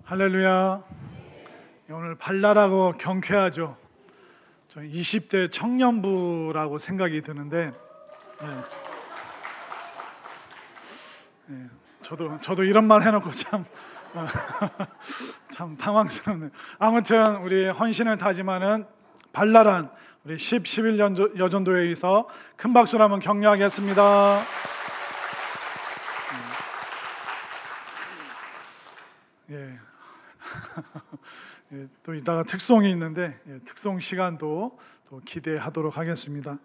할렐루야. 오늘 발랄하고 경쾌하죠. 저 20대 청년부라고 생각이 드는데, 저도 이런 말 해놓고 참 당황스럽네요. 아무튼 우리 헌신을 다짐하는 발랄한 우리 11 여전도회에서 큰 박수로 한번 격려하겠습니다. 또 이따가 특송이 있는데 특송 시간도 또 기대하도록 하겠습니다.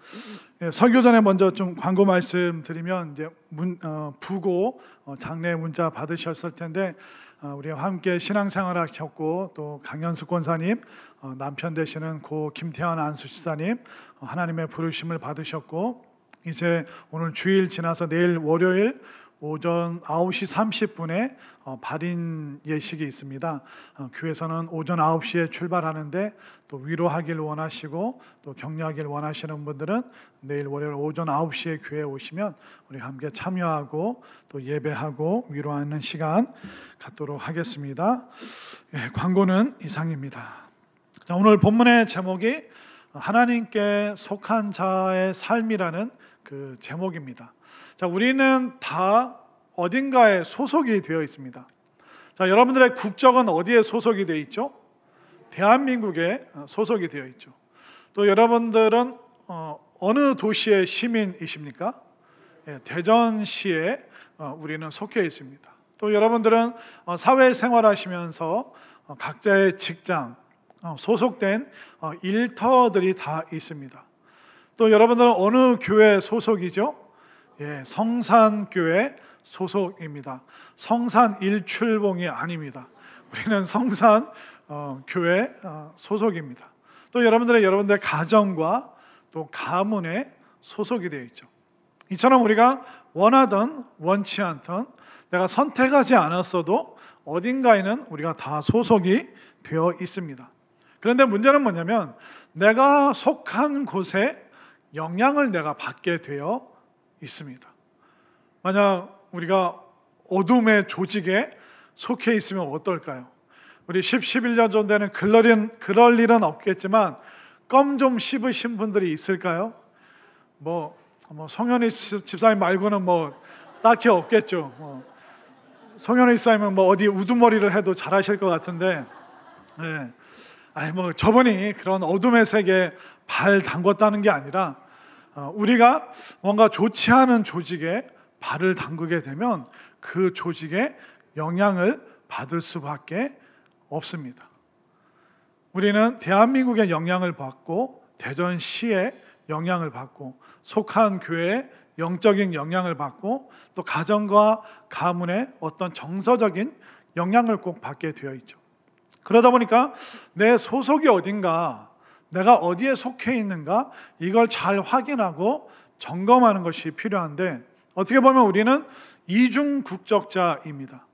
설교 전에 먼저 좀 광고 말씀드리면 이제 부고 장례 문자 받으셨을 텐데 우리와 함께 신앙생활 하셨고 또 강현숙 권사님, 남편 되시는 고 김태환 안수지사님 하나님의 부르심을 받으셨고 이제 오늘 주일 지나서 내일 월요일 오전 9시 30분에 발인 예식이 있습니다. 교회에서는 오전 9시에 출발하는데 또 위로하길 원하시고 또 격려하길 원하시는 분들은 내일 월요일 오전 9시에 교회에 오시면 우리 함께 참여하고 또 예배하고 위로하는 시간 갖도록 하겠습니다. 광고는 이상입니다. 자, 오늘 본문의 제목이 하나님께 속한 자의 삶이라는 그 제목입니다. 자, 우리는 다 어딘가에 소속이 되어 있습니다. 자, 여러분들의 국적은 어디에 소속이 되어 있죠? 대한민국에 소속이 되어 있죠. 또 여러분들은 어느 도시의 시민이십니까? 대전시에 우리는 속해 있습니다. 또 여러분들은 사회생활 하시면서 각자의 직장, 소속된 일터들이 다 있습니다. 또 여러분들은 어느 교회 소속이죠? 성산교회 소속입니다. 성산 일출봉이 아닙니다. 우리는 성산 교회 소속입니다. 또 여러분들의 가정과 또 가문에 소속이 되어 있죠. 이처럼 우리가 원하든 원치 않든 내가 선택하지 않았어도 어딘가에는 우리가 다 소속이 되어 있습니다. 그런데 문제는 뭐냐면 내가 속한 곳에 영향을 내가 받게 되어 있습니다. 만약 우리가 어둠의 조직에 속해 있으면 어떨까요? 우리 11년 전에는 그럴 일은 없겠지만 껌 좀 씹으신 분들이 있을까요? 뭐 성현이 집사님 말고는 딱히 없겠죠. 성현이 집사님은 어디 우두머리를 해도 잘하실 것 같은데, 저분이 그런 어둠의 세계에 발 담궜다는 게 아니라 우리가 뭔가 좋지 않은 조직에 발을 담그게 되면 그 조직에 영향을 받을 수밖에 없습니다. 우리는 대한민국의 영향을 받고 대전시의 영향을 받고 속한 교회의 영적인 영향을 받고 또 가정과 가문의 어떤 정서적인 영향을 꼭 받게 되어 있죠. 그러다 보니까 내 소속이 어딘가, 내가 어디에 속해 있는가 이걸 잘 확인하고 점검하는 것이 필요한데 어떻게 보면 우리는 이중 국적자입니다.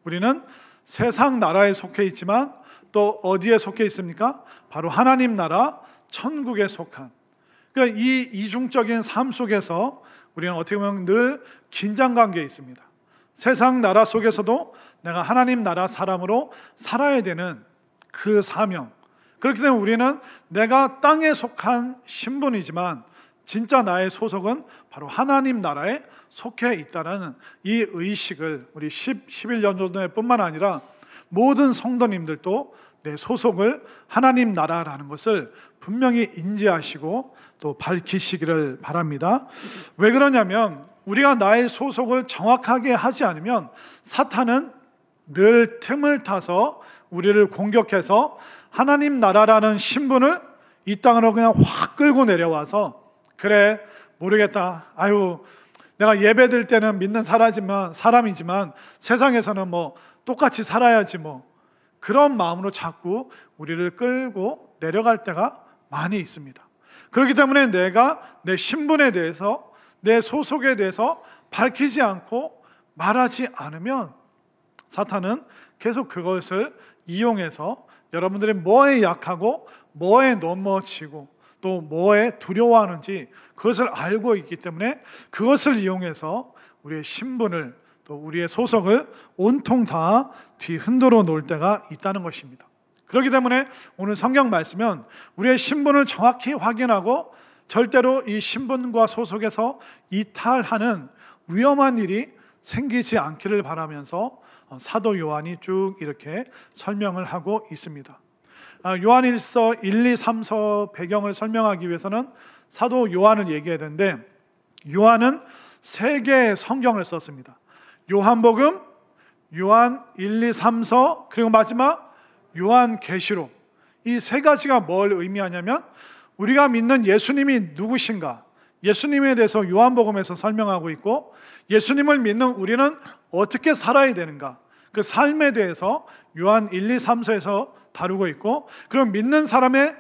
우리는 세상 나라에 속해 있지만 또 어디에 속해 있습니까? 바로 하나님 나라 천국에 속한. 그러니까 이 이중적인 삶 속에서 우리는 어떻게 보면 늘 긴장관계에 있습니다. 세상 나라 속에서도 내가 하나님 나라 사람으로 살아야 되는 그 사명. 그렇기 때문에 우리는 내가 땅에 속한 신분이지만 진짜 나의 소속은 바로 하나님 나라에 속해 있다는 이 의식을 우리 11년 뿐만 아니라 모든 성도님들도 내 소속을 하나님 나라라는 것을 분명히 인지하시고 또 밝히시기를 바랍니다. 왜 그러냐면 우리가 나의 소속을 정확하게 하지 않으면 사탄은 늘 틈을 타서 우리를 공격해서 하나님 나라라는 신분을 이 땅으로 그냥 확 끌고 내려와서 그래 모르겠다. 내가 예배드릴 때는 믿는 사람이지만 세상에서는 똑같이 살아야지 그런 마음으로 자꾸 우리를 끌고 내려갈 때가 많이 있습니다. 그렇기 때문에 내가 내 신분에 대해서 내 소속에 대해서 밝히지 않고 말하지 않으면 사탄은 계속 그것을 이용해서 여러분들이 뭐에 약하고 뭐에 넘어지고 또 뭐에 두려워하는지 그것을 알고 있기 때문에 그것을 이용해서 우리의 신분을 또 우리의 소속을 온통 다 뒤흔들어 놓을 때가 있다는 것입니다. 그렇기 때문에 오늘 성경 말씀은 우리의 신분을 정확히 확인하고 절대로 이 신분과 소속에서 이탈하는 위험한 일이 생기지 않기를 바라면서 사도 요한이 쭉 이렇게 설명을 하고 있습니다. 요한일서 1, 2, 3서 배경을 설명하기 위해서는 사도 요한을 얘기해야 되는데, 요한은 3개의 성경을 썼습니다. 요한복음, 요한 1, 2, 3서, 그리고 마지막 요한계시록. 이 3가지가 뭘 의미하냐면 우리가 믿는 예수님이 누구신가, 예수님에 대해서 요한복음에서 설명하고 있고, 예수님을 믿는 우리는 어떻게 살아야 되는가, 그 삶에 대해서 요한 1, 2, 3서에서 다루고 있고, 그럼 믿는 사람의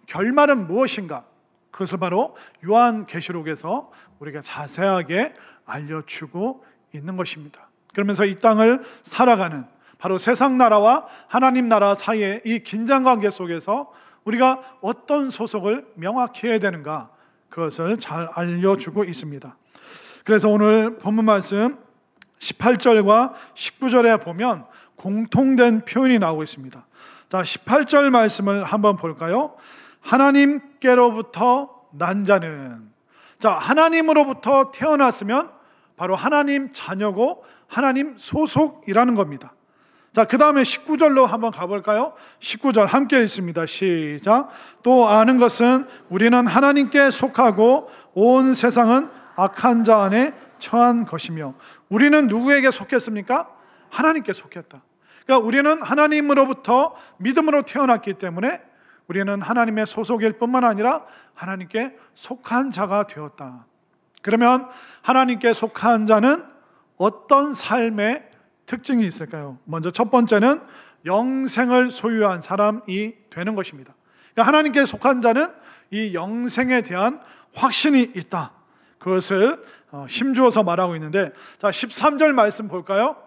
결말은 무엇인가, 그것을 바로 요한계시록에서 우리가 자세하게 알려주고 있는 것입니다. 그러면서 이 땅을 살아가는 바로 세상 나라와 하나님 나라 사이의 이 긴장관계 속에서 우리가 어떤 소속을 명확히 해야 되는가, 그것을 잘 알려주고 있습니다. 그래서 오늘 본문 말씀 18절과 19절에 보면 공통된 표현이 나오고 있습니다. 자, 18절 말씀을 한번 볼까요? 하나님께로부터 난 자는, 자, 하나님으로부터 태어났으면 바로 하나님 자녀고 하나님 소속이라는 겁니다. 자, 그 다음에 19절로 한번 가볼까요? 19절 함께 읽습니다. 시작. 또 아는 것은 우리는 하나님께 속하고 온 세상은 악한 자 안에 처한 것이며. 우리는 누구에게 속했습니까? 하나님께 속했다. 그러니까 우리는 하나님으로부터 믿음으로 태어났기 때문에 우리는 하나님의 소속일 뿐만 아니라 하나님께 속한 자가 되었다. 그러면 하나님께 속한 자는 어떤 삶의 특징이 있을까요? 먼저 첫 번째는 영생을 소유한 사람이 되는 것입니다. 그러니까 하나님께 속한 자는 이 영생에 대한 확신이 있다. 그것을 힘주어서 말하고 있는데, 자, 13절 말씀 볼까요?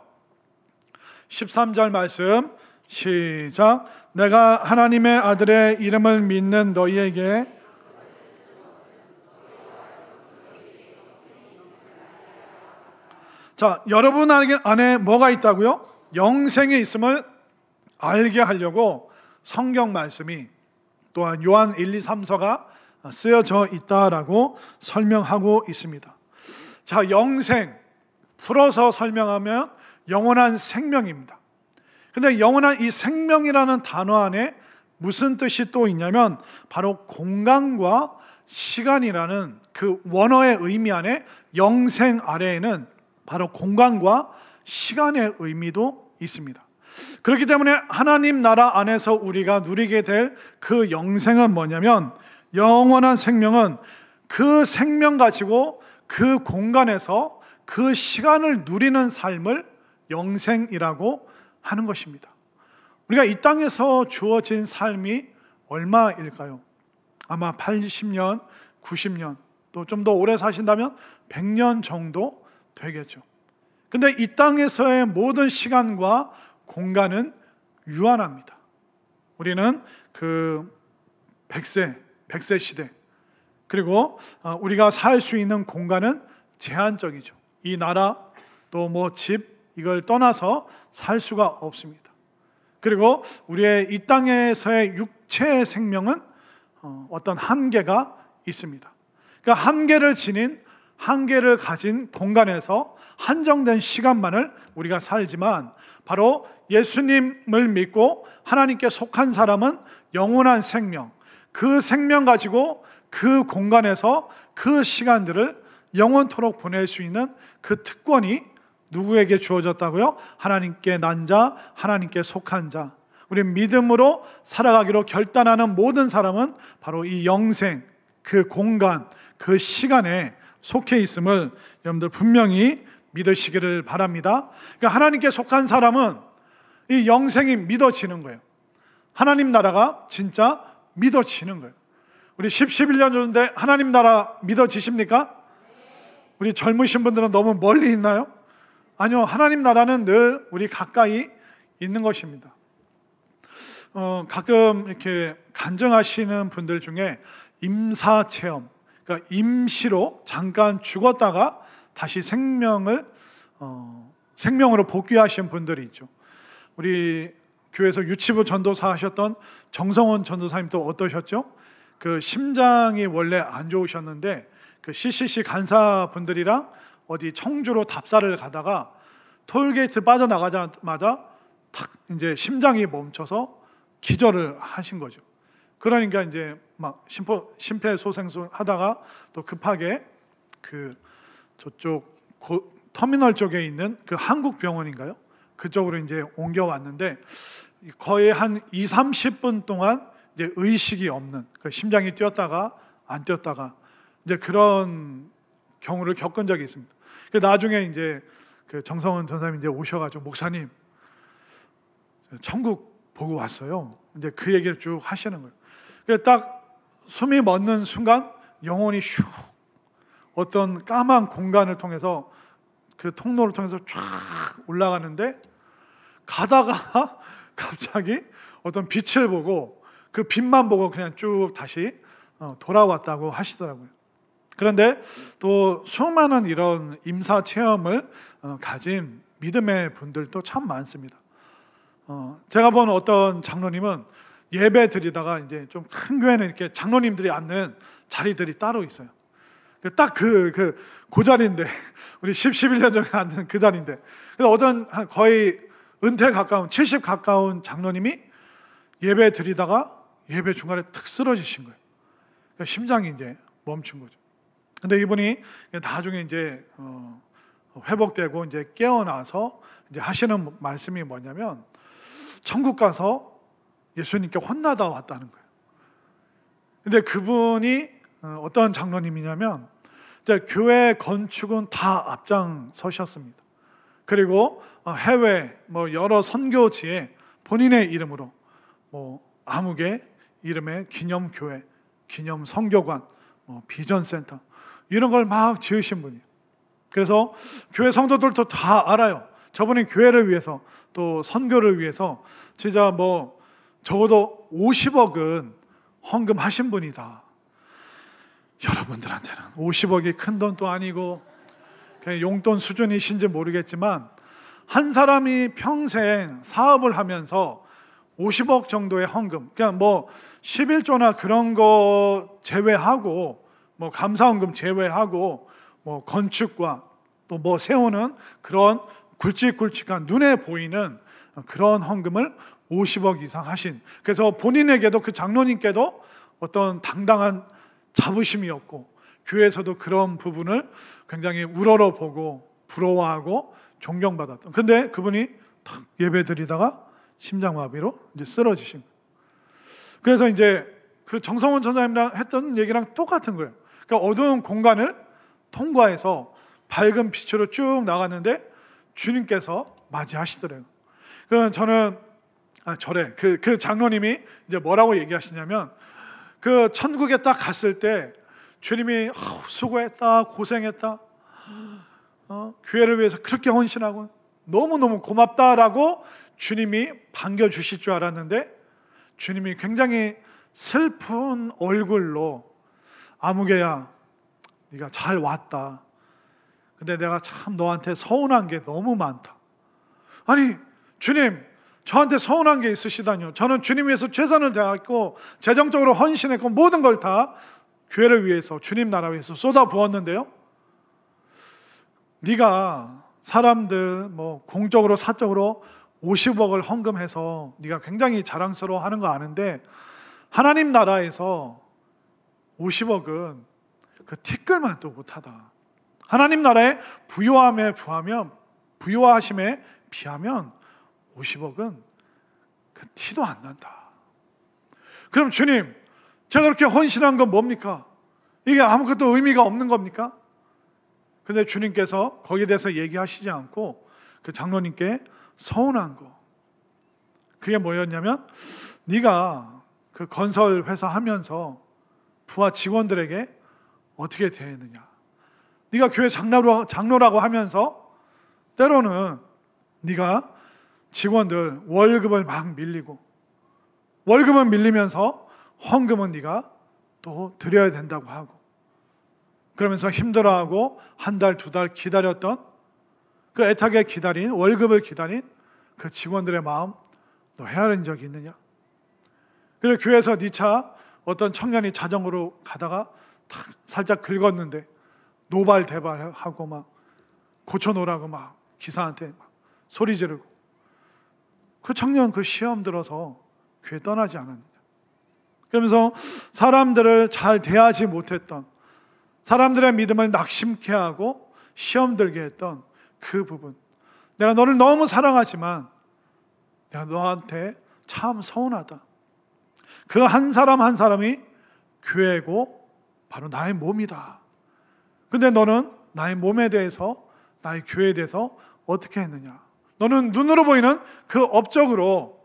13절 말씀 시작. 내가 하나님의 아들의 이름을 믿는 너희에게 자, 여러분 안에 뭐가 있다고요? 영생이 있음을 알게 하려고 성경 말씀이 또한 요한 1, 2, 3서가 쓰여져 있다라고 설명하고 있습니다. 자, 영생 풀어서 설명하면 영원한 생명입니다. 근데 영원한 이 생명이라는 단어 안에 무슨 뜻이 또 있냐면 바로 공간과 시간이라는 그 원어의 의미 안에 영생 아래에는 바로 공간과 시간의 의미도 있습니다. 그렇기 때문에 하나님 나라 안에서 우리가 누리게 될 그 영생은 뭐냐면, 영원한 생명은 그 생명 가지고 그 공간에서 그 시간을 누리는 삶을 영생이라고 하는 것입니다. 우리가 이 땅에서 주어진 삶이 얼마일까요? 아마 80년, 90년, 또 좀 더 오래 사신다면 100년 정도 되겠죠. 근데 이 땅에서의 모든 시간과 공간은 유한합니다. 우리는 그 100세 시대, 그리고 우리가 살 수 있는 공간은 제한적이죠. 이 나라 또 뭐 집 이걸 떠나서 살 수가 없습니다. 그리고 우리의 이 땅에서의 육체의 생명은 어떤 한계가 있습니다. 그러니까 한계를 가진 공간에서 한정된 시간만을 우리가 살지만, 바로 예수님을 믿고 하나님께 속한 사람은 영원한 생명, 그 생명 가지고 그 공간에서 그 시간들을 영원토록 보낼 수 있는 그 특권이 누구에게 주어졌다고요? 하나님께 난 자, 하나님께 속한 자, 우리 믿음으로 살아가기로 결단하는 모든 사람은 바로 이 영생, 그 공간, 그 시간에 속해 있음을 여러분들 분명히 믿으시기를 바랍니다. 그러니까 하나님께 속한 사람은 이 영생이 믿어지는 거예요. 하나님 나라가 진짜 믿어지는 거예요. 우리 10, 11년 전인데 하나님 나라 믿어지십니까? 우리 젊으신 분들은 너무 멀리 있나요? 아니요, 하나님 나라는 늘 우리 가까이 있는 것입니다. 가끔 이렇게 간증하시는 분들 중에 임사체험, 그러니까 임시로 잠깐 죽었다가 다시 생명을 생명으로 복귀하신 분들이 있죠. 우리 교회에서 유치부 전도사 하셨던 정성원 전도사님도 어떠셨죠? 그 심장이 원래 안 좋으셨는데 그 CCC 간사분들이랑 어디 청주로 답사를 가다가 톨게이트 빠져나가자마자 탁 이제 심장이 멈춰서 기절을 하신 거죠. 그러니까 이제 막 심폐소생술 하다가 또 급하게 그 저쪽 터미널 쪽에 있는 그 한국병원인가요? 그쪽으로 이제 옮겨왔는데 거의 한 2-30분 동안 이제 의식이 없는, 그 심장이 뛰었다가 안 뛰었다가 이제 그런 경우를 겪은 적이 있습니다. 나중에 이제 그 정성원 전사님이 이제 오셔가지고 목사님 천국 보고 왔어요. 이제 그 얘기를 쭉 하시는 거예요. 딱 숨이 멎는 순간 영혼이 슉 어떤 까만 공간을 통해서 그 통로를 통해서 쫙 올라가는데 가다가 갑자기 어떤 빛을 보고 그 빛만 보고 그냥 쭉 다시 돌아왔다고 하시더라고요. 그런데 또 수많은 이런 임사 체험을 가진 믿음의 분들도 참 많습니다. 제가 본 어떤 장로님은 예배 드리다가 이제 좀 큰 교회는 이렇게 장로님들이 앉는 자리들이 따로 있어요. 딱 그 자리인데 우리 11년 전에 앉는 그 자리인데 어떤 거의 은퇴 가까운 70 가까운 장로님이 예배 드리다가 예배 중간에 툭 쓰러지신 거예요. 심장이 이제 멈춘 거죠. 근데 이분이 나중에 이제 회복되고 이제 깨어나서 이제 하시는 말씀이 뭐냐면 천국 가서 예수님께 혼나다 왔다는 거예요. 근데 그분이 어떤 장로님이냐면 이제 교회 건축은 다 앞장서셨습니다. 그리고 해외 여러 선교지에 본인의 이름으로 아무개 이름의 기념교회, 기념 선교관, 비전센터 이런 걸 막 지으신 분이에요. 그래서 교회 성도들도 다 알아요. 저분이 교회를 위해서 또 선교를 위해서 진짜 적어도 50억은 헌금하신 분이다. 여러분들한테는 50억이 큰 돈도 아니고 그냥 용돈 수준이신지 모르겠지만 한 사람이 평생 사업을 하면서 50억 정도의 헌금, 그냥 11조나 그런 거 제외하고 감사헌금 제외하고 건축과 또 세우는 그런 굵직굵직한 눈에 보이는 그런 헌금을 50억 이상 하신, 그래서 본인에게도 그 장로님께도 어떤 당당한 자부심이었고 교회에서도 그런 부분을 굉장히 우러러보고 부러워하고 존경받았던. 근데 그분이 탁 예배 드리다가 심장마비로 이제 쓰러지신 거예요. 그래서 이제 그 정성원 전사님이랑 했던 얘기랑 똑같은 거예요. 그러니까 어두운 공간을 통과해서 밝은 빛으로 쭉 나갔는데 주님께서 맞이하시더래요. 그럼 저는 그 장로님이 이제 뭐라고 얘기하시냐면 그 천국에 딱 갔을 때 주님이 수고했다, 고생했다, 교회를 위해서 그렇게 헌신하고 너무너무 고맙다라고 주님이 반겨주실 줄 알았는데 주님이 굉장히 슬픈 얼굴로 아무개야 네가 잘 왔다. 근데 내가 참 너한테 서운한 게 너무 많다. 아니 주님, 저한테 서운한 게 있으시다뇨. 저는 주님 위해서 최선을 다했고 재정적으로 헌신했고 모든 걸 다 교회를 위해서 주님 나라 위해서 쏟아 부었는데요, 네가 사람들 공적으로 사적으로 50억을 헌금해서 네가 굉장히 자랑스러워하는 거 아는데 하나님 나라에서 50억은 그 티끌만도 못하다. 하나님 나라의 부요하심에 비하면 50억은 그 티도 안 난다. 그럼 주님, 제가 그렇게 헌신한 건 뭡니까? 이게 아무것도 의미가 없는 겁니까? 근데 주님께서 거기에 대해서 얘기하시지 않고 그 장로님께 서운한 거, 그게 뭐였냐면 네가 그 건설 회사 하면서 부하 직원들에게 어떻게 대했느냐. 네가 교회 장로라고 하면서 때로는 네가 직원들 월급을 막 밀리고, 월급은 밀리면서 헌금은 네가 또 드려야 된다고 하고, 그러면서 힘들어하고 한 달, 두 달 기다렸던 그 애타게 기다린 월급을 기다린 그 직원들의 마음 너 헤아린 적이 있느냐? 그리고 교회에서 네 차 어떤 청년이 자전거로 가다가 탁 살짝 긁었는데 노발대발하고 막 고쳐놓으라고 막 기사한테 막 소리 지르고 그 청년 그 시험 들어서 교회 떠나지 않았느냐? 그러면서 사람들을 잘 대하지 못했던, 사람들의 믿음을 낙심케 하고 시험 들게 했던 그 부분, 내가 너를 너무 사랑하지만 내가 너한테 참 서운하다. 그 한 사람 한 사람이 교회고 바로 나의 몸이다. 근데 너는 나의 몸에 대해서, 나의 교회에 대해서 어떻게 했느냐? 너는 눈으로 보이는 그 업적으로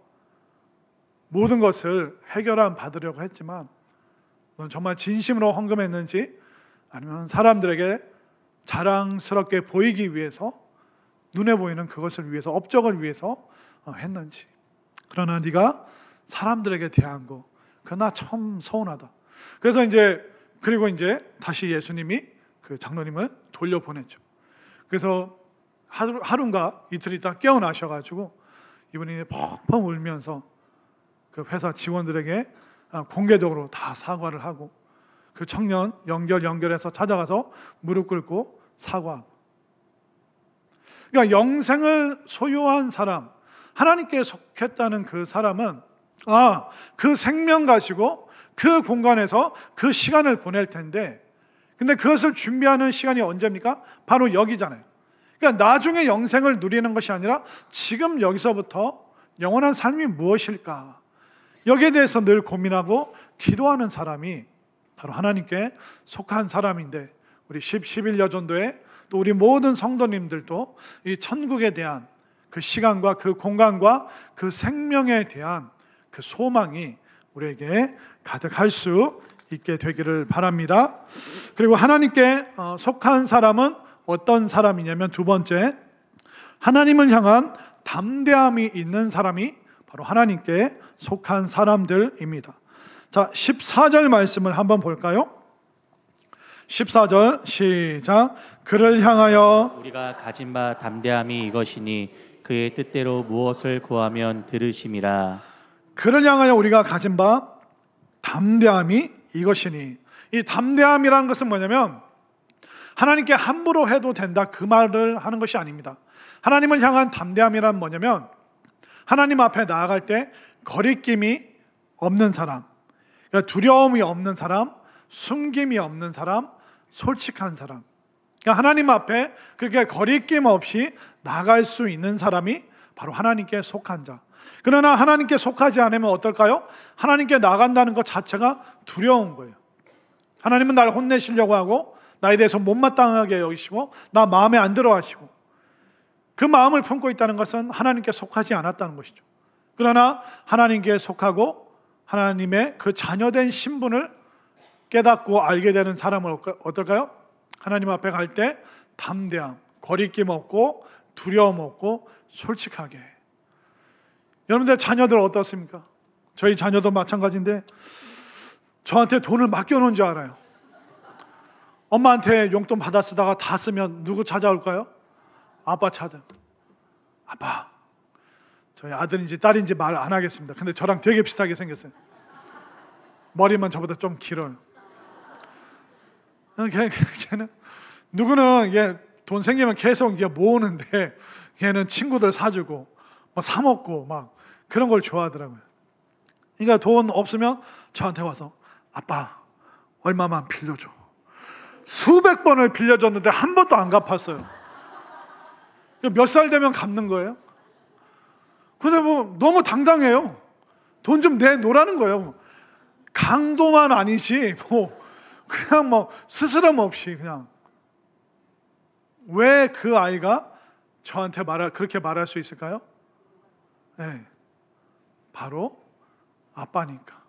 모든 것을 해결함 받으려고 했지만 넌 정말 진심으로 헌금했는지, 아니면 사람들에게 자랑스럽게 보이기 위해서, 눈에 보이는 그것을 위해서, 업적을 위해서 했는지. 그러나 네가 사람들에게 대한 거, 그거 나 참 서운하다. 그래서 그리고 다시 예수님이 그 장로님을 돌려보냈죠. 그래서 하루인가 이틀 있다 깨어나셔가지고 이분이 펑펑 울면서 그 회사 직원들에게 공개적으로 다 사과를 하고, 그 청년 연결해서 찾아가서 무릎 꿇고 사과하고. 그러니까 영생을 소유한 사람, 하나님께 속했다는 그 사람은 그 생명 가지고 그 공간에서 그 시간을 보낼 텐데, 근데 그것을 준비하는 시간이 언제입니까? 바로 여기잖아요. 그러니까 나중에 영생을 누리는 것이 아니라 지금 여기서부터 영원한 삶이 무엇일까, 여기에 대해서 늘 고민하고 기도하는 사람이 바로 하나님께 속한 사람인데, 우리 11여 전도회 또 우리 모든 성도님들도 이 천국에 대한 그 시간과 그 공간과 그 생명에 대한 그 소망이 우리에게 가득할 수 있게 되기를 바랍니다. 그리고 하나님께 속한 사람은 어떤 사람이냐면, 두 번째, 하나님을 향한 담대함이 있는 사람이 바로 하나님께 속한 사람들입니다. 자, 14절 말씀을 한번 볼까요? 14절 시작. 그를 향하여 우리가 가진 바 담대함이 이것이니 그의 뜻대로 무엇을 구하면 들으심이라. 그를 향하여 우리가 가진 바 담대함이 이것이니, 이 담대함이라는 것은 뭐냐면 하나님께 함부로 해도 된다 그 말을 하는 것이 아닙니다. 하나님을 향한 담대함이란 뭐냐면 하나님 앞에 나아갈 때 거리낌이 없는 사람, 그러니까 두려움이 없는 사람, 숨김이 없는 사람, 솔직한 사람. 그러니까 하나님 앞에 그렇게 거리낌 없이 나갈 수 있는 사람이 바로 하나님께 속한 자. 그러나 하나님께 속하지 않으면 어떨까요? 하나님께 나간다는 것 자체가 두려운 거예요. 하나님은 나를 혼내시려고 하고 나에 대해서 못마땅하게 여기시고 나 마음에 안 들어 하시고, 그 마음을 품고 있다는 것은 하나님께 속하지 않았다는 것이죠. 그러나 하나님께 속하고 하나님의 그 자녀된 신분을 깨닫고 알게 되는 사람은 어떨까요? 하나님 앞에 갈 때 담대함, 거리낌 없고 두려움 없고 솔직하게. 여러분들 자녀들 어떻습니까? 저희 자녀도 마찬가지인데 저한테 돈을 맡겨놓은 줄 알아요. 엄마한테 용돈 받아 쓰다가 다 쓰면 누구 찾아올까요? 아빠 찾아. 아빠, 저희 아들인지 딸인지 말 안 하겠습니다. 근데 저랑 되게 비슷하게 생겼어요. 머리만 저보다 좀 길어요. 걔는 누구는 돈 생기면 계속 모으는데 걔는 친구들 사주고 뭐 사 먹고 막 그런 걸 좋아하더라고요. 그러니까 돈 없으면 저한테 와서 아빠 얼마만 빌려줘. 수백 번을 빌려줬는데 한 번도 안 갚았어요. 몇 살 되면 갚는 거예요. 근데 뭐 너무 당당해요. 돈 좀 내놓으라는 거예요. 강도만 아니지 그냥 스스럼 없이 그냥. 왜 그 아이가 저한테 그렇게 말할 수 있을까요? 네, 바로 아빠니까.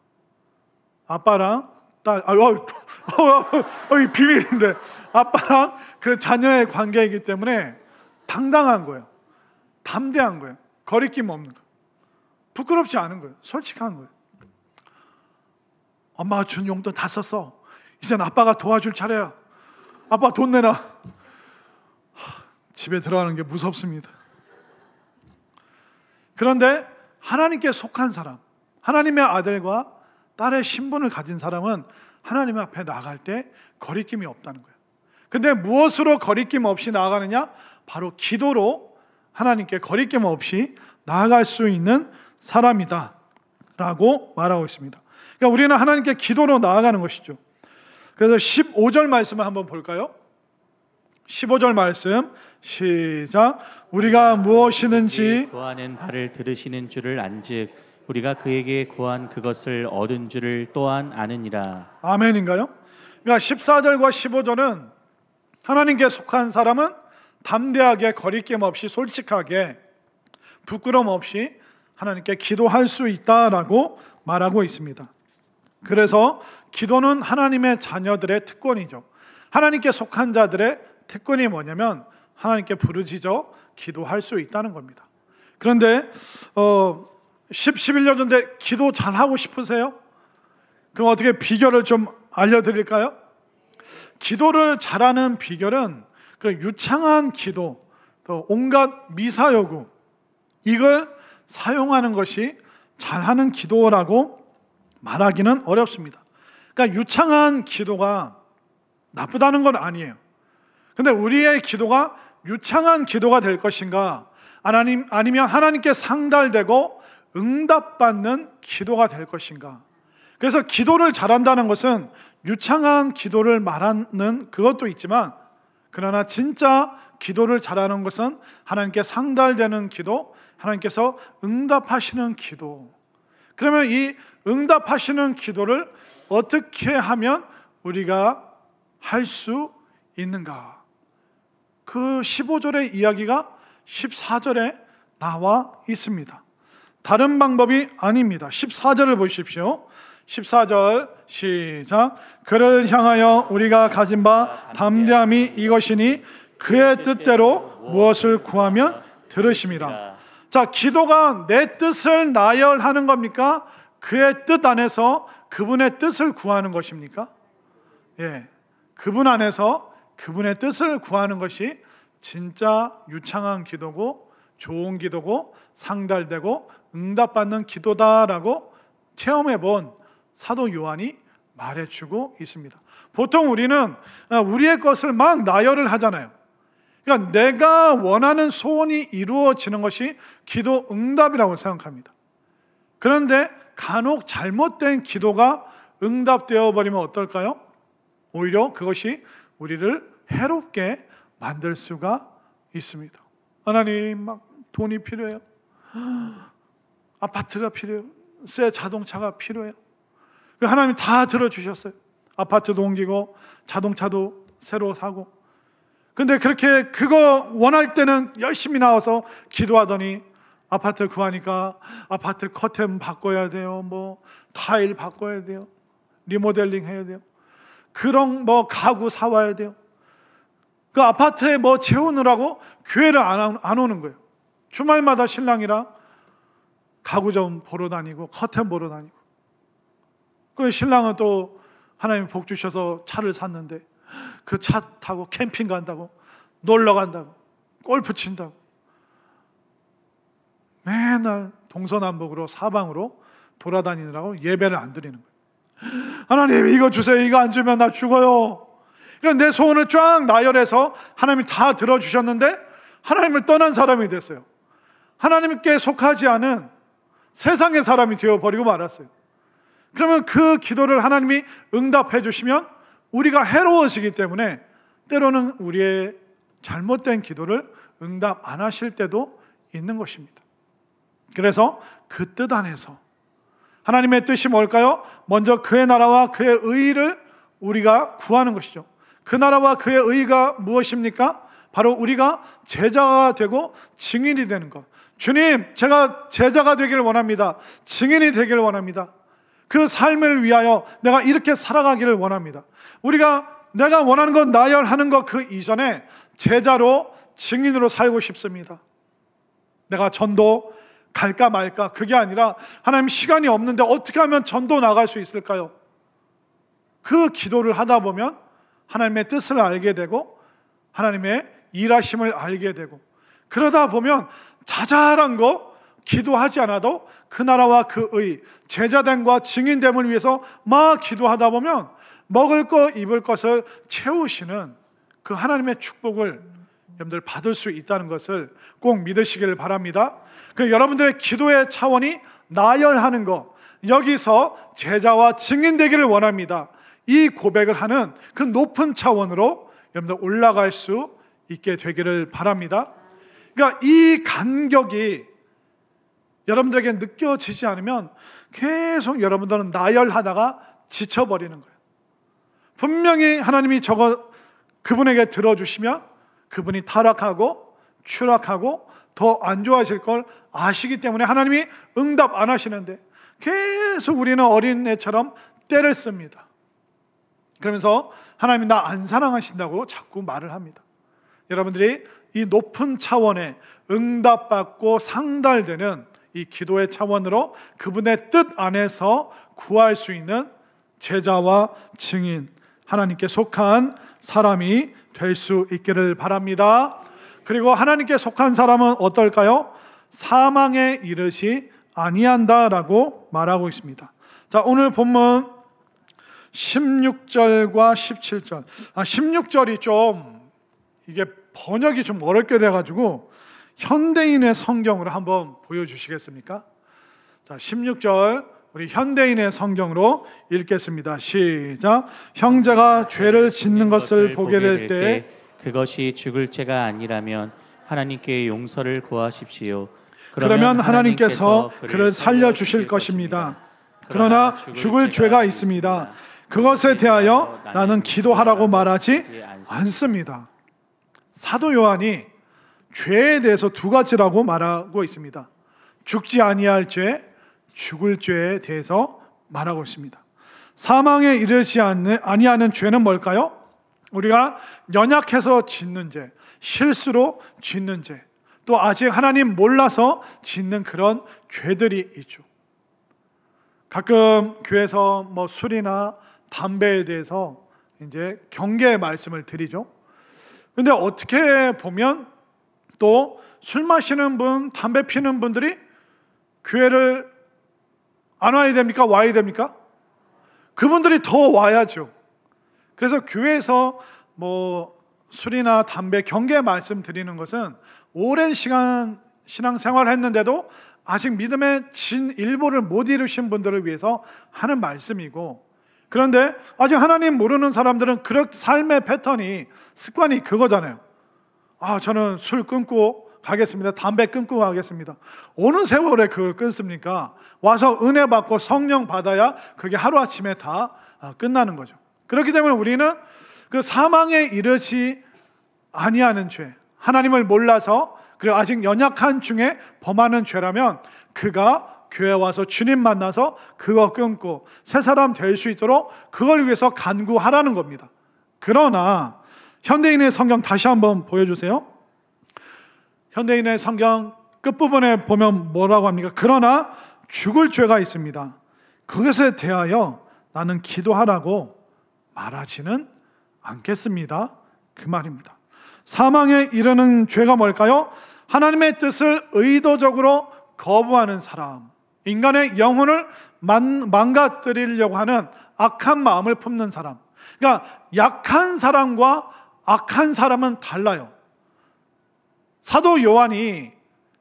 아빠랑 딸, 이 비밀인데 아빠랑 그 자녀의 관계이기 때문에 당당한 거예요. 담대한 거예요. 거리낌 없는 거예요. 부끄럽지 않은 거예요. 솔직한 거예요. 엄마가 준 용돈 다 썼어. 이젠 아빠가 도와줄 차례야. 아빠 돈 내놔. 집에 들어가는 게 무섭습니다. 그런데 하나님께 속한 사람, 하나님의 아들과 딸의 신분을 가진 사람은 하나님 앞에 나갈 때 거리낌이 없다는 거예요. 근데 무엇으로 거리낌 없이 나아가느냐? 바로 기도로 하나님께 거리낌 없이 나아갈 수 있는 사람이다 라고 말하고 있습니다. 그러니까 우리는 하나님께 기도로 나아가는 것이죠. 그래서 15절 말씀을 한번 볼까요? 15절 말씀 시작. 우리가 무엇이든지 구하는 바를 들으시는 줄을 안즉 우리가 그에게 구한 그것을 얻은 줄을 또한 아느니라. 아멘인가요? 그러니까 14절과 15절은 하나님께 속한 사람은 담대하게 거리낌 없이 솔직하게 부끄럼 없이 하나님께 기도할 수 있다라고 말하고 있습니다. 그래서 기도는 하나님의 자녀들의 특권이죠. 하나님께 속한 자들의 특권이 뭐냐면 하나님께 부르짖어 기도할 수 있다는 겁니다. 그런데 11년 전에 기도 잘하고 싶으세요? 그럼 어떻게 비결을 좀 알려드릴까요? 기도를 잘하는 비결은 그 유창한 기도, 또 온갖 미사여구 이걸 사용하는 것이 잘하는 기도라고 말하기는 어렵습니다. 그러니까 유창한 기도가 나쁘다는 건 아니에요. 근데 우리의 기도가 유창한 기도가 될 것인가, 아니면 하나님께 상달되고 응답받는 기도가 될 것인가. 그래서 기도를 잘한다는 것은 유창한 기도를 말하는 그것도 있지만, 그러나 진짜 기도를 잘하는 것은 하나님께 상달되는 기도, 하나님께서 응답하시는 기도. 그러면 이 응답하시는 기도를 어떻게 하면 우리가 할 수 있는가? 그 15절의 이야기가 14절에 나와 있습니다. 다른 방법이 아닙니다. 14절을 보십시오. 14절 시작. 그를 향하여 우리가 가진 바 담대함이 이것이니 그의 뜻대로 무엇을 구하면 들으심이라. 자, 기도가 내 뜻을 나열하는 겁니까? 그의 뜻 안에서 그분의 뜻을 구하는 것입니까? 예, 그분 안에서 그분의 뜻을 구하는 것이 진짜 유창한 기도고 좋은 기도고 상달되고 응답받는 기도다라고 체험해본 사도 요한이 말해주고 있습니다. 보통 우리는 우리의 것을 막 나열을 하잖아요. 그러니까 내가 원하는 소원이 이루어지는 것이 기도 응답이라고 생각합니다. 그런데 간혹 잘못된 기도가 응답되어 버리면 어떨까요? 오히려 그것이 우리를 해롭게 만들 수가 있습니다. 하나님, 막 돈이 필요해요. 아파트가 필요해요. 새 자동차가 필요해요. 하나님 다 들어주셨어요. 아파트도 옮기고 자동차도 새로 사고. 근데 그렇게 그거 원할 때는 열심히 나와서 기도하더니 아파트 구하니까 아파트 커튼 바꿔야 돼요. 뭐 타일 바꿔야 돼요. 리모델링 해야 돼요. 그런 뭐 가구 사와야 돼요. 그 아파트에 뭐 채우느라고 교회를 안 오는 거예요. 주말마다 신랑이랑 가구 좀 보러 다니고 커튼 보러 다니고. 그 신랑은 또 하나님 복 주셔서 차를 샀는데 그 차 타고 캠핑 간다고, 놀러 간다고, 골프 친다고 맨날 동서남북으로 사방으로 돌아다니느라고 예배를 안 드리는 거예요. 하나님 이거 주세요. 이거 안 주면 나 죽어요. 그러니까 내 소원을 쫙 나열해서 하나님이 다 들어주셨는데 하나님을 떠난 사람이 됐어요. 하나님께 속하지 않은 세상의 사람이 되어버리고 말았어요. 그러면 그 기도를 하나님이 응답해 주시면 우리가 해로워지기 때문에 때로는 우리의 잘못된 기도를 응답 안 하실 때도 있는 것입니다. 그래서 그 뜻 안에서 하나님의 뜻이 뭘까요? 먼저 그의 나라와 그의 의를 우리가 구하는 것이죠. 그 나라와 그의 의가 무엇입니까? 바로 우리가 제자가 되고 증인이 되는 것. 주님, 제가 제자가 되길 원합니다. 증인이 되길 원합니다. 그 삶을 위하여 내가 이렇게 살아가기를 원합니다. 내가 원하는 것 나열하는 것 그 이전에 제자로 증인으로 살고 싶습니다. 내가 전도 갈까 말까 그게 아니라 하나님 시간이 없는데 어떻게 하면 전도 나갈 수 있을까요? 그 기도를 하다 보면 하나님의 뜻을 알게 되고 하나님의 일하심을 알게 되고, 그러다 보면 자잘한 거 기도하지 않아도 그 나라와 그 의, 제자됨과 증인됨을 위해서 막 기도하다 보면 먹을 것 입을 것을 채우시는 그 하나님의 축복을 여러분들 받을 수 있다는 것을 꼭 믿으시길 바랍니다. 그 여러분들의 기도의 차원이 나열하는 것, 여기서 제자와 증인되기를 원합니다. 이 고백을 하는 그 높은 차원으로 여러분들 올라갈 수 있게 되기를 바랍니다. 그러니까 이 간격이 여러분들에게 느껴지지 않으면 계속 여러분들은 나열하다가 지쳐버리는 거예요. 분명히 하나님이 그분에게 들어주시면 그분이 타락하고 추락하고 더 안 좋아질 걸 아시기 때문에 하나님이 응답 안 하시는데 계속 우리는 어린애처럼 떼를 씁니다. 그러면서 하나님이 나 안 사랑하신다고 자꾸 말을 합니다. 여러분들이 이 높은 차원에 응답받고 상달되는 이 기도의 차원으로 그분의 뜻 안에서 구할 수 있는 제자와 증인, 하나님께 속한 사람이 될 수 있기를 바랍니다. 그리고 하나님께 속한 사람은 어떨까요? 사망에 이르지 아니한다라고 말하고 있습니다. 자, 오늘 본문 16절과 17절. 16절이 좀 이게 번역이 좀 어렵게 돼가지고 현대인의 성경으로 한번 보여주시겠습니까? 자, 16절 우리 현대인의 성경으로 읽겠습니다. 시작. 형제가 죄를 짓는 것을 보게 될 때 그것이 죽을 죄가 아니라면 하나님께 용서를 구하십시오. 그러면 하나님께서 그를 살려주실 것입니다. 그러나 죽을 죄가 있습니다. 그것에 대하여 나는 기도하라고 말하지 않습니다. 사도 요한이 죄에 대해서 두 가지라고 말하고 있습니다. 죽지 아니할 죄, 죽을 죄에 대해서 말하고 있습니다. 사망에 이르지 아니하는 죄는 뭘까요? 우리가 연약해서 짓는 죄, 실수로 짓는 죄, 또 아직 하나님 몰라서 짓는 그런 죄들이 있죠. 가끔 교회에서 술이나 담배에 대해서 이제 경계의 말씀을 드리죠. 그런데 어떻게 보면 또 술 마시는 분, 담배 피는 분들이 교회를 안 와야 됩니까? 와야 됩니까? 그분들이 더 와야죠. 그래서 교회에서 술이나 담배 경계 말씀 드리는 것은 오랜 시간 신앙생활을 했는데도 아직 믿음의 진일보를 못 이루신 분들을 위해서 하는 말씀이고, 그런데 아직 하나님 모르는 사람들은 그런 삶의 패턴이, 습관이 그거잖아요. 저는 술 끊고 가겠습니다. 담배 끊고 가겠습니다. 어느 세월에 그걸 끊습니까? 와서 은혜 받고 성령 받아야 그게 하루아침에 다 끝나는 거죠. 그렇기 때문에 우리는 그 사망에 이르지 아니하는 죄, 하나님을 몰라서 그리고 아직 연약한 중에 범하는 죄라면 그가 교회 와서 주님 만나서 그거 끊고 새 사람 될 수 있도록 그걸 위해서 간구하라는 겁니다. 그러나 현대인의 성경 다시 한번 보여주세요. 현대인의 성경 끝부분에 보면 뭐라고 합니까? 그러나 죽을 죄가 있습니다. 그것에 대하여 나는 기도하라고 말하지는 않겠습니다. 그 말입니다. 사망에 이르는 죄가 뭘까요? 하나님의 뜻을 의도적으로 거부하는 사람, 인간의 영혼을 망가뜨리려고 하는 악한 마음을 품는 사람. 그러니까 약한 사람과 악한 사람은 달라요. 사도 요한이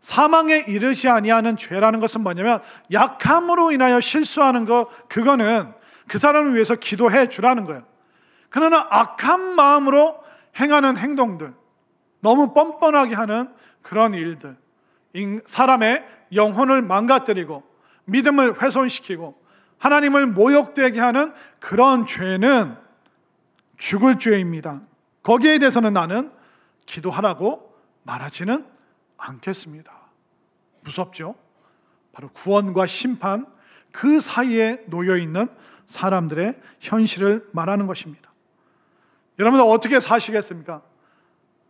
사망에 이르지 아니하는 죄라는 것은 뭐냐면 약함으로 인하여 실수하는 것, 그거는 그 사람을 위해서 기도해 주라는 거예요. 그러나 악한 마음으로 행하는 행동들, 너무 뻔뻔하게 하는 그런 일들, 사람의 영혼을 망가뜨리고 믿음을 훼손시키고 하나님을 모욕되게 하는 그런 죄는 죽을 죄입니다. 거기에 대해서는 나는 기도하라고 말하지는 않겠습니다. 무섭죠? 바로 구원과 심판, 그 사이에 놓여있는 사람들의 현실을 말하는 것입니다. 여러분들 어떻게 사시겠습니까?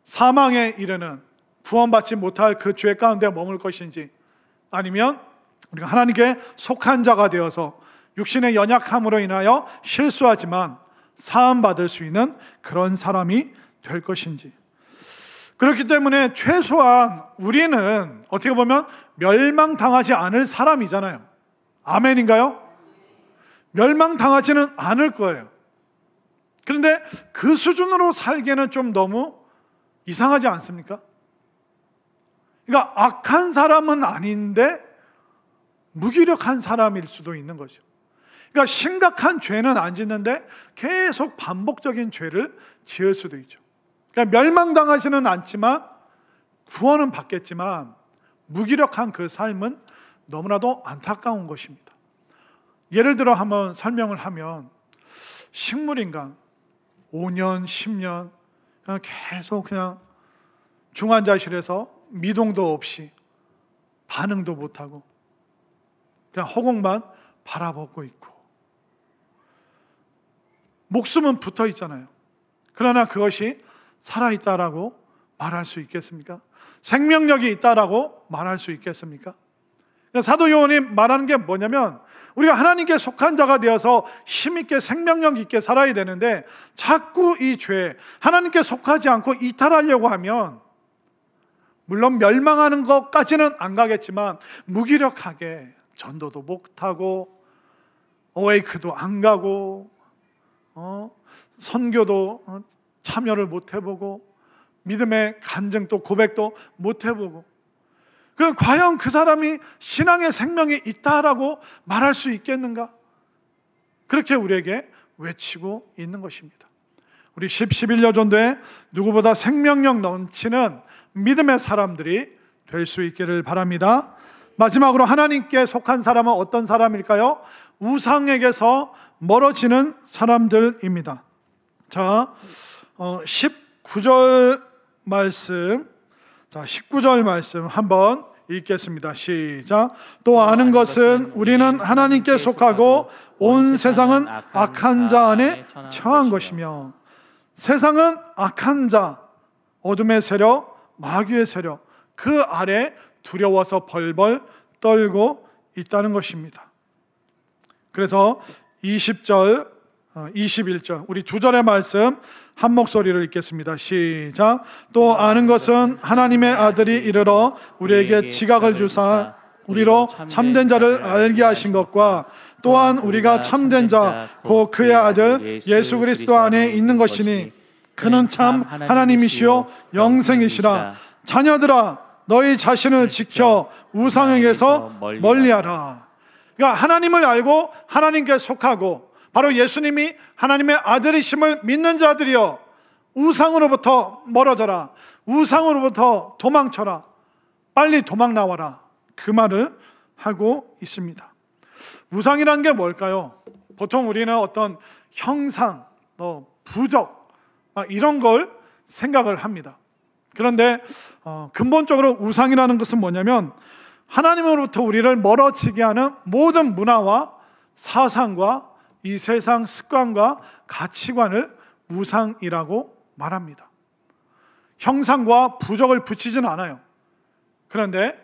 사망에 이르는, 구원받지 못할 그 죄 가운데 머물 것인지, 아니면 우리가 하나님께 속한 자가 되어서 육신의 연약함으로 인하여 실수하지만 사함받을 수 있는 그런 사람이 될 것인지. 그렇기 때문에 최소한 우리는 어떻게 보면 멸망당하지 않을 사람이잖아요. 아멘인가요? 멸망당하지는 않을 거예요. 그런데 그 수준으로 살기에는 좀 너무 이상하지 않습니까? 그러니까 악한 사람은 아닌데 무기력한 사람일 수도 있는 거죠. 그러니까 심각한 죄는 안 짓는데 계속 반복적인 죄를 지을 수도 있죠. 그러니까 멸망당하지는 않지만 구원은 받겠지만 무기력한 그 삶은 너무나도 안타까운 것입니다. 예를 들어 한번 설명을 하면 식물인간 5년, 10년 그냥 계속 그냥 중환자실에서 미동도 없이 반응도 못하고 그냥 허공만 바라보고 있고 목숨은 붙어 있잖아요. 그러나 그것이 살아있다라고 말할 수 있겠습니까? 생명력이 있다라고 말할 수 있겠습니까? 사도 요한이 말하는 게 뭐냐면 우리가 하나님께 속한 자가 되어서 힘있게 생명력 있게 살아야 되는데 자꾸 이 죄, 하나님께 속하지 않고 이탈하려고 하면 물론 멸망하는 것까지는 안 가겠지만 무기력하게 전도도 못하고 어웨이크도 안 가고 선교도 참여를 못 해보고 믿음의 간증도 고백도 못 해보고 과연 그 사람이 신앙의 생명이 있다라고 말할 수 있겠는가? 그렇게 우리에게 외치고 있는 것입니다. 우리 10, 11여 전도에 누구보다 생명력 넘치는 믿음의 사람들이 될 수 있기를 바랍니다. 마지막으로 하나님께 속한 사람은 어떤 사람일까요? 우상에게서 멀어지는 사람들입니다. 자, 19절 말씀, 19절 말씀 한번 읽겠습니다. 시작. 또 아는 것은 우리는 하나님께 속하고 온 세상은 악한 자 안에 처한 것이며, 세상은 악한 자, 어둠의 세력, 마귀의 세력 그 아래 두려워서 벌벌 떨고 있다는 것입니다. 그래서 20절, 21절 우리 두 절의 말씀 한 목소리로 읽겠습니다. 시작. 또 아는 것은 하나님의 아들이 이르러 우리에게 지각을 주사 우리로 참된 자를 알게 하신 것과 또한 우리가 참된 자 곧 그의 아들 예수 그리스도 안에 있는 것이니 그는 참 하나님이시요 영생이시라. 자녀들아 너희 자신을 지켜 우상에게서 멀리하라. 그러니까 하나님을 알고 하나님께 속하고 바로 예수님이 하나님의 아들이심을 믿는 자들이여 우상으로부터 멀어져라. 우상으로부터 도망쳐라. 빨리 도망 나와라. 그 말을 하고 있습니다. 우상이라는 게 뭘까요? 보통 우리는 어떤 형상, 부적 이런 걸 생각을 합니다. 그런데 근본적으로 우상이라는 것은 뭐냐면 하나님으로부터 우리를 멀어지게 하는 모든 문화와 사상과 이 세상 습관과 가치관을 우상이라고 말합니다. 형상과 부적을 붙이지는 않아요. 그런데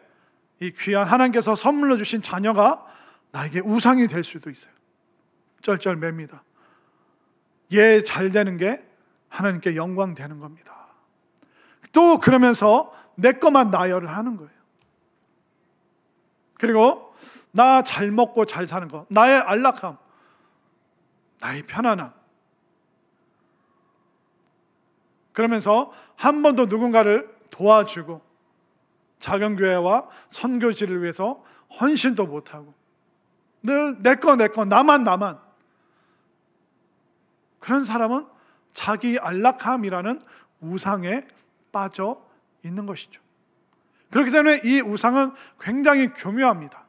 이 귀한 하나님께서 선물로 주신 자녀가 나에게 우상이 될 수도 있어요. 쩔쩔맵니다. 얘 잘 되는 게 하나님께 영광 되는 겁니다. 또 그러면서 내 것만 나열을 하는 거예요. 그리고 나 잘 먹고 잘 사는 거, 나의 안락함, 나의 편안함. 그러면서 한 번도 누군가를 도와주고 작은 교회와 선교지를 위해서 헌신도 못하고 늘 내 거 나만 그런 사람은 자기 안락함이라는 우상에 빠져 있는 것이죠. 그렇기 때문에 이 우상은 굉장히 교묘합니다.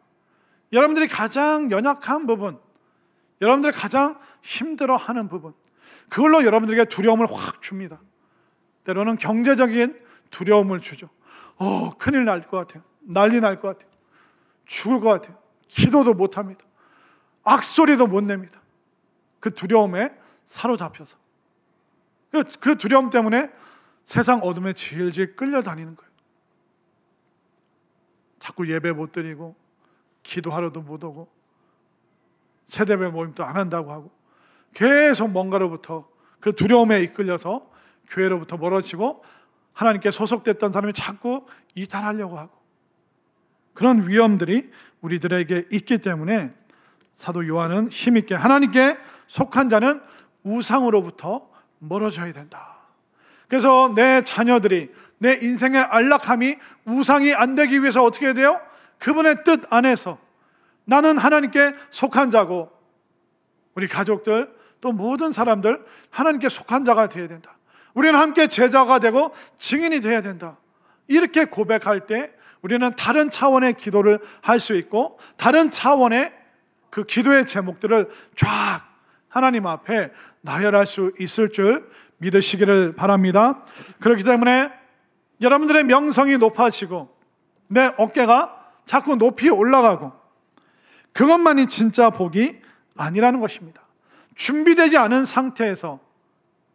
여러분들이 가장 연약한 부분, 여러분들이 가장 힘들어하는 부분, 그걸로 여러분들에게 두려움을 확 줍니다. 때로는 경제적인 두려움을 주죠. 큰일 날 것 같아요. 난리 날 것 같아요. 죽을 것 같아요. 기도도 못합니다. 악소리도 못 냅니다. 그 두려움에 사로잡혀서 그 두려움 때문에 세상 어둠에 질질 끌려다니는 거예요. 자꾸 예배 못 드리고 기도하러도 못 오고 세대배 모임도 안 한다고 하고 계속 뭔가로부터 그 두려움에 이끌려서 교회로부터 멀어지고 하나님께 소속됐던 사람이 자꾸 이탈하려고 하고, 그런 위험들이 우리들에게 있기 때문에 사도 요한은 힘있게 하나님께 속한 자는 우상으로부터 멀어져야 된다. 그래서 내 자녀들이, 내 인생의 안락함이 우상이 안 되기 위해서 어떻게 해야 돼요? 그분의 뜻 안에서 나는 하나님께 속한 자고, 우리 가족들 또 모든 사람들 하나님께 속한 자가 되어야 된다. 우리는 함께 제자가 되고 증인이 되어야 된다. 이렇게 고백할 때 우리는 다른 차원의 기도를 할 수 있고, 다른 차원의 그 기도의 제목들을 쫙 하나님 앞에 나열할 수 있을 줄 믿으시기를 바랍니다. 그렇기 때문에 여러분들의 명성이 높아지고 내 어깨가 자꾸 높이 올라가고, 그것만이 진짜 복이 아니라는 것입니다. 준비되지 않은 상태에서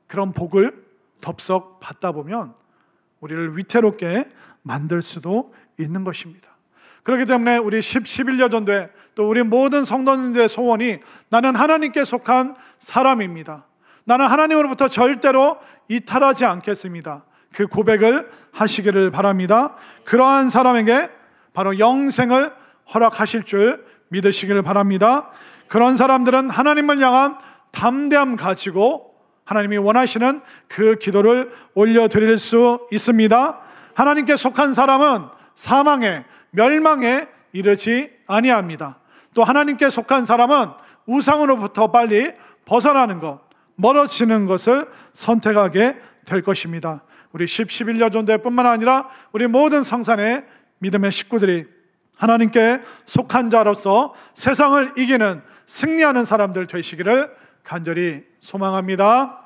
그런 복을 덥석 받다 보면 우리를 위태롭게 만들 수도 있는 것입니다. 그렇기 때문에 우리 11여 전도회 또 우리 모든 성도님들의 소원이 나는 하나님께 속한 사람입니다. 나는 하나님으로부터 절대로 이탈하지 않겠습니다. 그 고백을 하시기를 바랍니다. 그러한 사람에게 바로 영생을 허락하실 줄 믿으시기를 바랍니다. 그런 사람들은 하나님을 향한 담대함 가지고 하나님이 원하시는 그 기도를 올려드릴 수 있습니다. 하나님께 속한 사람은 사망에, 멸망에 이르지 아니합니다. 또 하나님께 속한 사람은 우상으로부터 빨리 벗어나는 것, 멀어지는 것을 선택하게 될 것입니다. 우리 11여 전도회뿐만 아니라 우리 모든 성산의 믿음의 식구들이 하나님께 속한 자로서 세상을 이기는, 승리하는 사람들 되시기를 간절히 소망합니다.